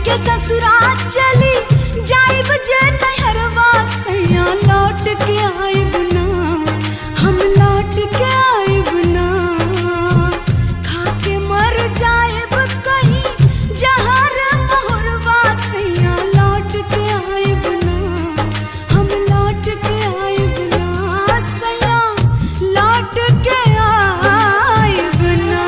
के ससुराल चली जाइब जे नहरवा सैया लौट के आइब ना, हम लौट के आइब ना। खा के मर जाइब कहीं जहर मोहरवा सैया लौट के आइब ना, हम लौट के आइब ना सैया लौट के आइब ना।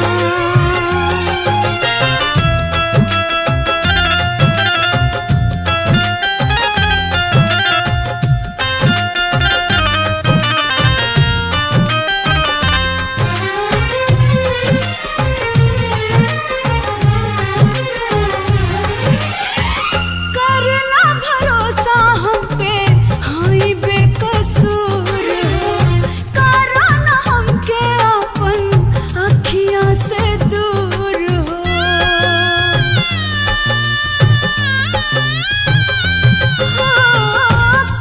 करला भरोसा हम पे हाई बेकसूर हो, करा ना हमके अपन अखियाँ से दूर हो।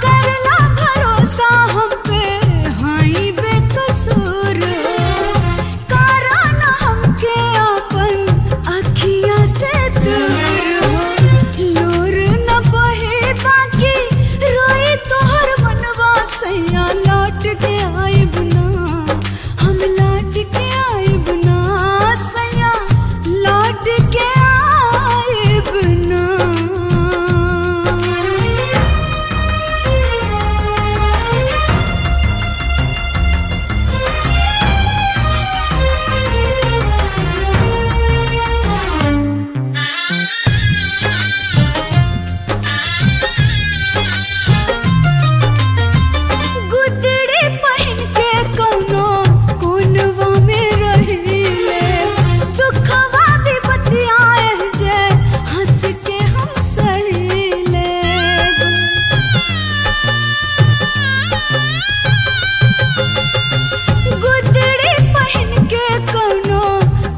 करला भरोसा हम पे हाई बेकसूर हो, करा ना हमके अपन अखियाँ से दूर हो। लोर न बहे बाकी रोई तोहर मनवा सैया लौट के आइब ना, हम लौट के आइब ना सैया लौट के आइब ना। गुदड़ी पहिन के कौनो कोनवा में रहिले, दुखवा विपतियाए जे हंस के हम सहिले। गुदड़ी पहिन के कौनो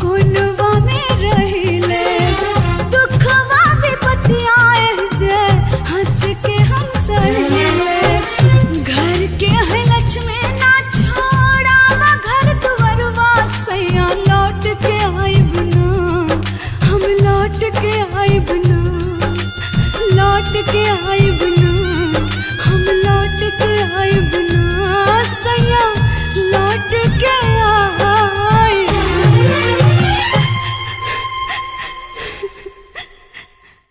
कोनवा में रहिले, दुखवा विपतियाए जे हंस के हम सहिले। घर के है लक्ष्मी ना छोड़ावा घर दुवरवा सैया लौट के आइब ना, हम लौट के आइब ना, लौट के आइब